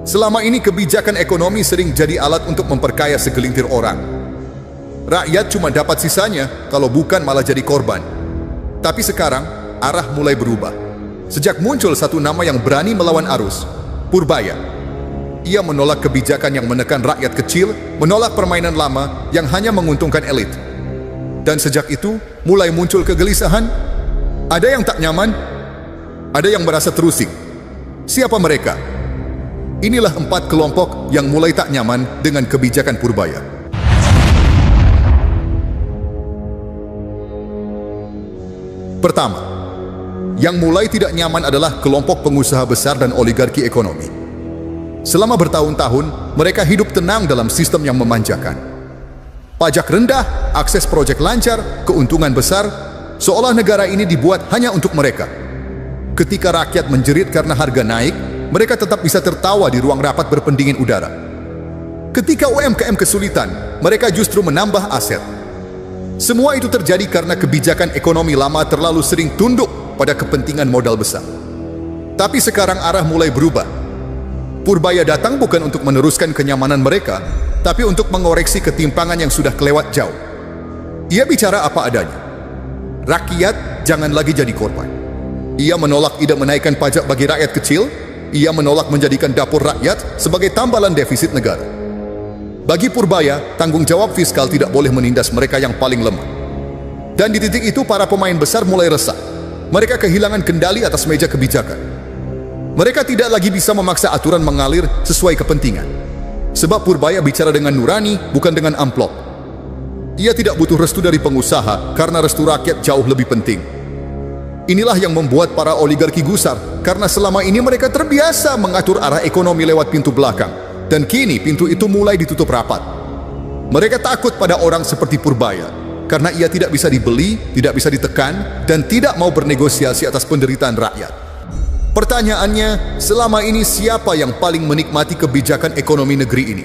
Selama ini kebijakan ekonomi sering jadi alat untuk memperkaya segelintir orang. Rakyat cuma dapat sisanya, kalau bukan malah jadi korban. Tapi sekarang, arah mulai berubah. Sejak muncul satu nama yang berani melawan arus, Purbaya. Ia menolak kebijakan yang menekan rakyat kecil, menolak permainan lama yang hanya menguntungkan elit. Dan sejak itu, mulai muncul kegelisahan. Ada yang tak nyaman, ada yang merasa terusik. Siapa mereka? Inilah 4 kelompok yang mulai tak nyaman dengan kebijakan Purbaya. Pertama, yang mulai tidak nyaman adalah kelompok pengusaha besar dan oligarki ekonomi. Selama bertahun-tahun, mereka hidup tenang dalam sistem yang memanjakan. Pajak rendah, akses proyek lancar, keuntungan besar, seolah negara ini dibuat hanya untuk mereka. Ketika rakyat menjerit karena harga naik, mereka tetap bisa tertawa di ruang rapat berpendingin udara. Ketika UMKM kesulitan, mereka justru menambah aset. Semua itu terjadi karena kebijakan ekonomi lama terlalu sering tunduk pada kepentingan modal besar. Tapi sekarang arah mulai berubah. Purbaya datang bukan untuk meneruskan kenyamanan mereka, tapi untuk mengoreksi ketimpangan yang sudah kelewat jauh. Ia bicara apa adanya. Rakyat jangan lagi jadi korban. Ia menolak ide menaikkan pajak bagi rakyat kecil. Ia menolak menjadikan dapur rakyat sebagai tambalan defisit negara. Bagi Purbaya, tanggung jawab fiskal tidak boleh menindas mereka yang paling lemah. Dan di titik itu para pemain besar mulai resah. Mereka kehilangan kendali atas meja kebijakan. Mereka tidak lagi bisa memaksa aturan mengalir sesuai kepentingan. Sebab Purbaya bicara dengan nurani, bukan dengan amplop. Ia tidak butuh restu dari pengusaha, karena restu rakyat jauh lebih penting. Inilah yang membuat para oligarki gusar, karena selama ini mereka terbiasa mengatur arah ekonomi lewat pintu belakang. Dan kini pintu itu mulai ditutup rapat. Mereka takut pada orang seperti Purbaya, karena ia tidak bisa dibeli, tidak bisa ditekan, dan tidak mau bernegosiasi atas penderitaan rakyat. Pertanyaannya, selama ini siapa yang paling menikmati kebijakan ekonomi negeri ini?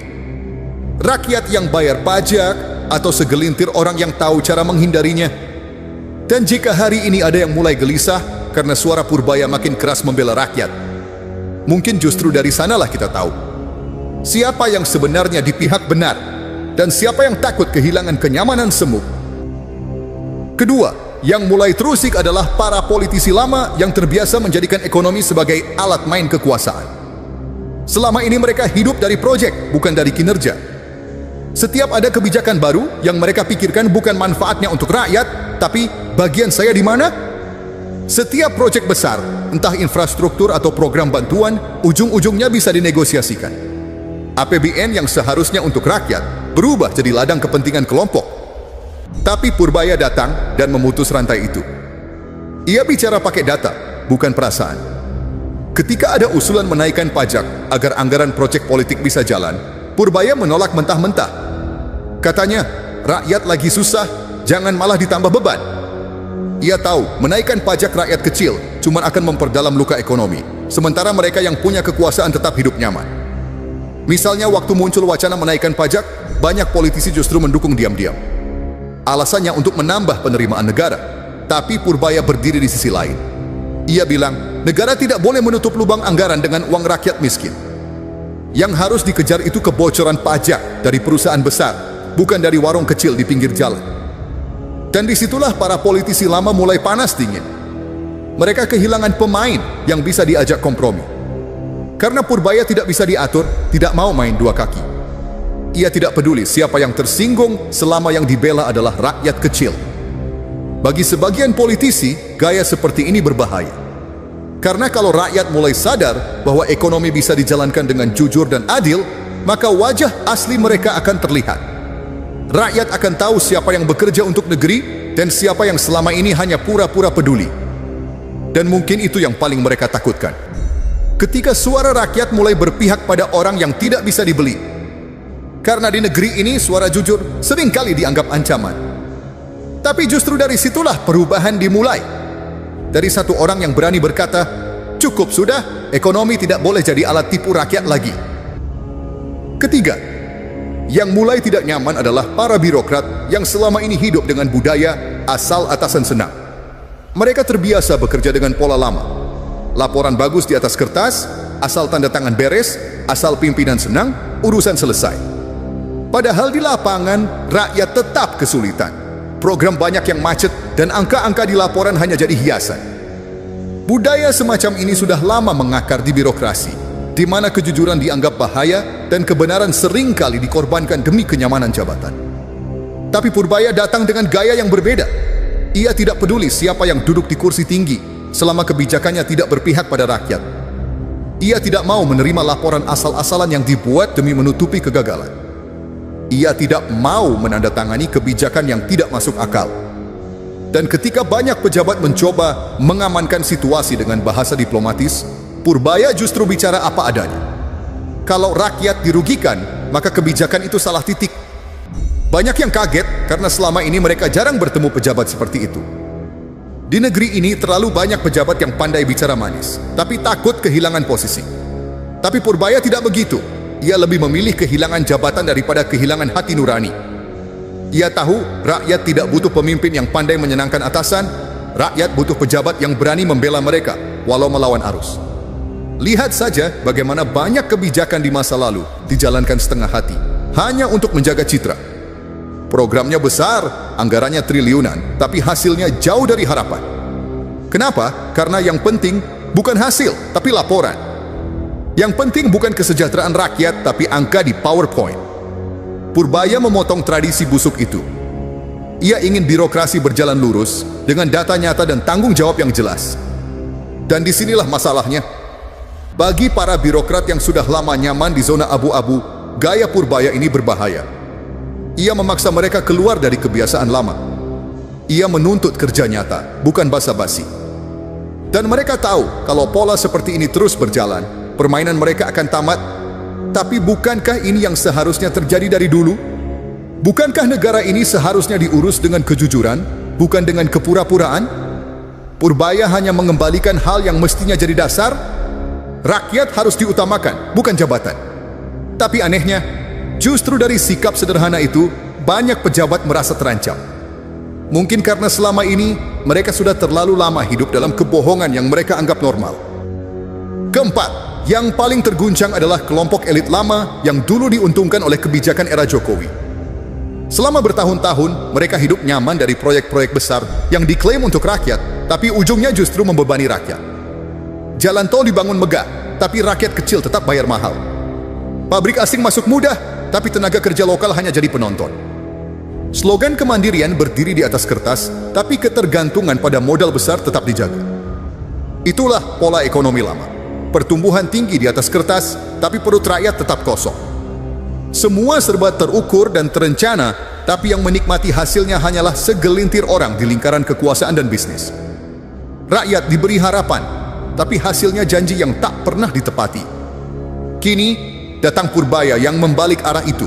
Rakyat yang bayar pajak, atau segelintir orang yang tahu cara menghindarinya? Dan jika hari ini ada yang mulai gelisah karena suara Purbaya makin keras membela rakyat, mungkin justru dari sanalah kita tahu siapa yang sebenarnya di pihak benar dan siapa yang takut kehilangan kenyamanan semu. Kedua, yang mulai terusik adalah para politisi lama yang terbiasa menjadikan ekonomi sebagai alat main kekuasaan. Selama ini mereka hidup dari proyek, bukan dari kinerja. Setiap ada kebijakan baru, yang mereka pikirkan bukan manfaatnya untuk rakyat, tapi bagian saya di mana? Setiap proyek besar, entah infrastruktur atau program bantuan, ujung-ujungnya bisa dinegosiasikan. APBN yang seharusnya untuk rakyat berubah jadi ladang kepentingan kelompok. Tapi Purbaya datang dan memutus rantai itu. Ia bicara pakai data, bukan perasaan. Ketika ada usulan menaikkan pajak agar anggaran proyek politik bisa jalan, Purbaya menolak mentah-mentah. Katanya, rakyat lagi susah, jangan malah ditambah beban. Ia tahu menaikkan pajak rakyat kecil cuma akan memperdalam luka ekonomi, sementara mereka yang punya kekuasaan tetap hidup nyaman. Misalnya waktu muncul wacana menaikkan pajak, banyak politisi justru mendukung diam-diam. Alasannya untuk menambah penerimaan negara. Tapi Purbaya berdiri di sisi lain. Ia bilang, negara tidak boleh menutup lubang anggaran dengan uang rakyat miskin. Yang harus dikejar itu kebocoran pajak dari perusahaan besar, bukan dari warung kecil di pinggir jalan. Dan disitulah para politisi lama mulai panas dingin. Mereka kehilangan pemain yang bisa diajak kompromi. Karena Purbaya tidak bisa diatur, tidak mau main dua kaki. Ia tidak peduli siapa yang tersinggung selama yang dibela adalah rakyat kecil. Bagi sebagian politisi, gaya seperti ini berbahaya. Karena kalau rakyat mulai sadar bahwa ekonomi bisa dijalankan dengan jujur dan adil, maka wajah asli mereka akan terlihat. Rakyat akan tahu siapa yang bekerja untuk negeri dan siapa yang selama ini hanya pura-pura peduli. Dan mungkin itu yang paling mereka takutkan. Ketika suara rakyat mulai berpihak pada orang yang tidak bisa dibeli. Karena di negeri ini suara jujur seringkali dianggap ancaman. Tapi justru dari situlah perubahan dimulai. Dari satu orang yang berani berkata, cukup sudah, ekonomi tidak boleh jadi alat tipu rakyat lagi. Ketiga, yang mulai tidak nyaman adalah para birokrat yang selama ini hidup dengan budaya asal atasan senang. Mereka terbiasa bekerja dengan pola lama. Laporan bagus di atas kertas, Asal tanda tangan beres, asal pimpinan senang, urusan selesai. Padahal di lapangan, rakyat tetap kesulitan. Program banyak yang macet dan angka-angka di laporan hanya jadi hiasan. Budaya semacam ini sudah lama mengakar di birokrasi, di mana kejujuran dianggap bahaya dan kebenaran seringkali dikorbankan demi kenyamanan jabatan. Tapi Purbaya datang dengan gaya yang berbeda. Ia tidak peduli siapa yang duduk di kursi tinggi selama kebijakannya tidak berpihak pada rakyat. Ia tidak mau menerima laporan asal-asalan yang dibuat demi menutupi kegagalan. Ia tidak mau menandatangani kebijakan yang tidak masuk akal. Dan ketika banyak pejabat mencoba mengamankan situasi dengan bahasa diplomatis, Purbaya justru bicara apa adanya. Kalau rakyat dirugikan, maka kebijakan itu salah titik. Banyak yang kaget karena selama ini mereka jarang bertemu pejabat seperti itu. Di negeri ini terlalu banyak pejabat yang pandai bicara manis, tapi takut kehilangan posisi. Tapi Purbaya tidak begitu. Ia lebih memilih kehilangan jabatan daripada kehilangan hati nurani. Ia tahu rakyat tidak butuh pemimpin yang pandai menyenangkan atasan. Rakyat butuh pejabat yang berani membela mereka walau melawan arus. Lihat saja bagaimana banyak kebijakan di masa lalu dijalankan setengah hati, hanya untuk menjaga citra. Programnya besar, anggarannya triliunan, tapi hasilnya jauh dari harapan. Kenapa? Karena yang penting bukan hasil, tapi laporan. Yang penting bukan kesejahteraan rakyat, tapi angka di PowerPoint. Purbaya memotong tradisi busuk itu. Ia ingin birokrasi berjalan lurus, dengan data nyata dan tanggung jawab yang jelas. Dan disinilah masalahnya. Bagi para birokrat yang sudah lama nyaman di zona abu-abu, gaya Purbaya ini berbahaya. Ia memaksa mereka keluar dari kebiasaan lama. Ia menuntut kerja nyata, bukan basa-basi. Dan mereka tahu kalau pola seperti ini terus berjalan, permainan mereka akan tamat. Tapi bukankah ini yang seharusnya terjadi dari dulu? Bukankah negara ini seharusnya diurus dengan kejujuran, bukan dengan kepura-puraan? Purbaya hanya mengembalikan hal yang mestinya jadi dasar. Rakyat harus diutamakan, bukan jabatan. Tapi anehnya, justru dari sikap sederhana itu, banyak pejabat merasa terancam. Mungkin karena selama ini, mereka sudah terlalu lama hidup dalam kebohongan yang mereka anggap normal. Keempat, yang paling terguncang adalah kelompok elit lama yang dulu diuntungkan oleh kebijakan era Jokowi. Selama bertahun-tahun, mereka hidup nyaman dari proyek-proyek besar yang diklaim untuk rakyat, tapi ujungnya justru membebani rakyat. Jalan tol dibangun megah, tapi rakyat kecil tetap bayar mahal. Pabrik asing masuk mudah, tapi tenaga kerja lokal hanya jadi penonton. Slogan kemandirian berdiri di atas kertas, tapi ketergantungan pada modal besar tetap dijaga. Itulah pola ekonomi lama. Pertumbuhan tinggi di atas kertas, tapi perut rakyat tetap kosong. Semua serba terukur dan terencana, tapi yang menikmati hasilnya hanyalah segelintir orang di lingkaran kekuasaan dan bisnis. Rakyat diberi harapan, tapi hasilnya janji yang tak pernah ditepati. Kini, datang Purbaya yang membalik arah itu.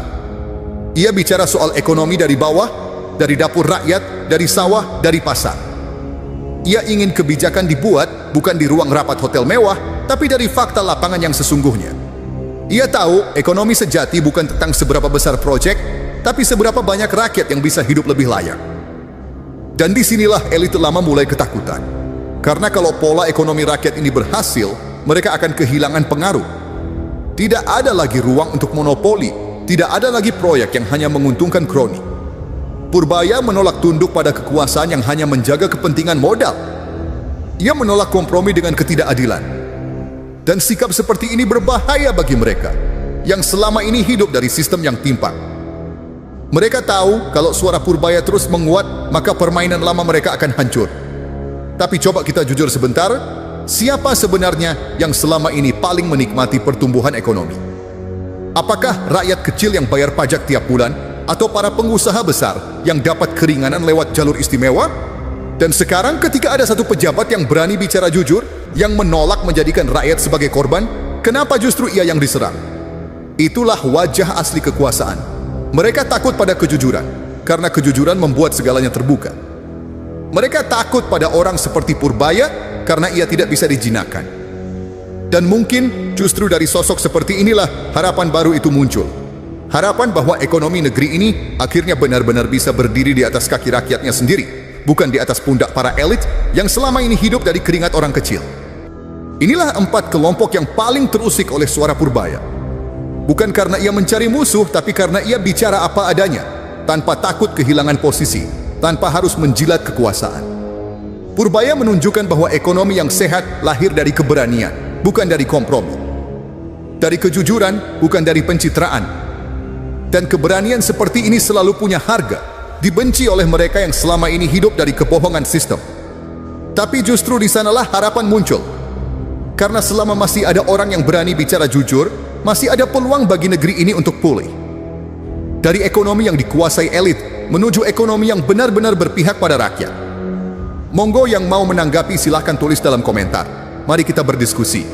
Ia bicara soal ekonomi dari bawah, dari dapur rakyat, dari sawah, dari pasar. Ia ingin kebijakan dibuat bukan di ruang rapat hotel mewah, tapi dari fakta lapangan yang sesungguhnya. Ia tahu ekonomi sejati bukan tentang seberapa besar proyek, tapi seberapa banyak rakyat yang bisa hidup lebih layak. Dan disinilah elit lama mulai ketakutan. Karena kalau pola ekonomi rakyat ini berhasil, mereka akan kehilangan pengaruh. Tidak ada lagi ruang untuk monopoli, tidak ada lagi proyek yang hanya menguntungkan kroni. Purbaya menolak tunduk pada kekuasaan yang hanya menjaga kepentingan modal. Ia menolak kompromi dengan ketidakadilan. Dan sikap seperti ini berbahaya bagi mereka yang selama ini hidup dari sistem yang timpang. Mereka tahu kalau suara Purbaya terus menguat, maka permainan lama mereka akan hancur. Tapi coba kita jujur sebentar, siapa sebenarnya yang selama ini paling menikmati pertumbuhan ekonomi? Apakah rakyat kecil yang bayar pajak tiap bulan, atau para pengusaha besar yang dapat keringanan lewat jalur istimewa? Dan sekarang ketika ada satu pejabat yang berani bicara jujur, yang menolak menjadikan rakyat sebagai korban, kenapa justru ia yang diserang? Itulah wajah asli kekuasaan. Mereka takut pada kejujuran, karena kejujuran membuat segalanya terbuka. Mereka takut pada orang seperti Purbaya, karena ia tidak bisa dijinakkan. Dan mungkin justru dari sosok seperti inilah harapan baru itu muncul. Harapan bahwa ekonomi negeri ini akhirnya benar-benar bisa berdiri di atas kaki rakyatnya sendiri, bukan di atas pundak para elit yang selama ini hidup dari keringat orang kecil. Inilah 4 kelompok yang paling terusik oleh suara Purbaya. Bukan karena ia mencari musuh, tapi karena ia bicara apa adanya, tanpa takut kehilangan posisi, tanpa harus menjilat kekuasaan. Purbaya menunjukkan bahwa ekonomi yang sehat lahir dari keberanian, bukan dari kompromi. Dari kejujuran, bukan dari pencitraan. Dan keberanian seperti ini selalu punya harga, dibenci oleh mereka yang selama ini hidup dari kebohongan sistem. Tapi justru di sanalah harapan muncul. Karena selama masih ada orang yang berani bicara jujur, masih ada peluang bagi negeri ini untuk pulih. Dari ekonomi yang dikuasai elit, menuju ekonomi yang benar-benar berpihak pada rakyat. Monggo yang mau menanggapi silahkan tulis dalam komentar. Mari kita berdiskusi.